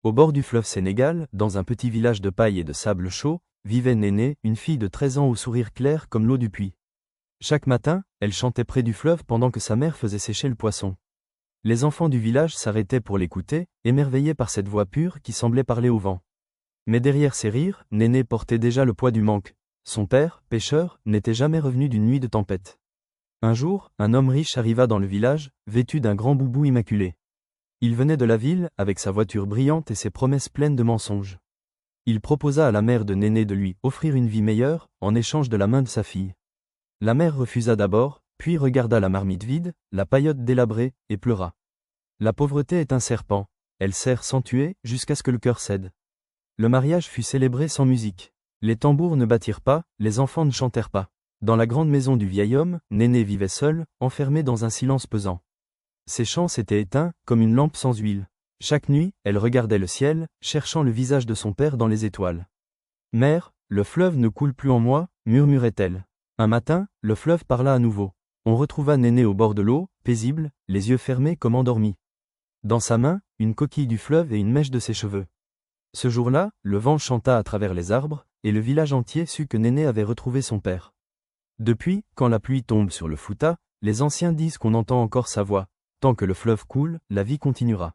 Au bord du fleuve Sénégal, dans un petit village de paille et de sable chaud, vivait Néné, une fille de 13 ans au sourire clair comme l'eau du puits. Chaque matin, elle chantait près du fleuve pendant que sa mère faisait sécher le poisson. Les enfants du village s'arrêtaient pour l'écouter, émerveillés par cette voix pure qui semblait parler au vent. Mais derrière ses rires, Néné portait déjà le poids du manque. Son père, pêcheur, n'était jamais revenu d'une nuit de tempête. Un jour, un homme riche arriva dans le village, vêtu d'un grand boubou immaculé. Il venait de la ville, avec sa voiture brillante et ses promesses pleines de mensonges. Il proposa à la mère de Néné de lui offrir une vie meilleure, en échange de la main de sa fille. La mère refusa d'abord, puis regarda la marmite vide, la paillote délabrée, et pleura. La pauvreté est un serpent, elle serre sans tuer, jusqu'à ce que le cœur cède. Le mariage fut célébré sans musique. Les tambours ne battirent pas, les enfants ne chantèrent pas. Dans la grande maison du vieil homme, Néné vivait seule, enfermée dans un silence pesant. Ses chants s'étaient éteints, comme une lampe sans huile. Chaque nuit, elle regardait le ciel, cherchant le visage de son père dans les étoiles. « Mère, le fleuve ne coule plus en moi », murmurait-elle. Un matin, le fleuve parla à nouveau. On retrouva Néné au bord de l'eau, paisible, les yeux fermés comme endormi. Dans sa main, une coquille du fleuve et une mèche de ses cheveux. Ce jour-là, le vent chanta à travers les arbres, et le village entier sut que Néné avait retrouvé son père. Depuis, quand la pluie tombe sur le Fouta, les anciens disent qu'on entend encore sa voix. Tant que le fleuve coule, la vie continuera.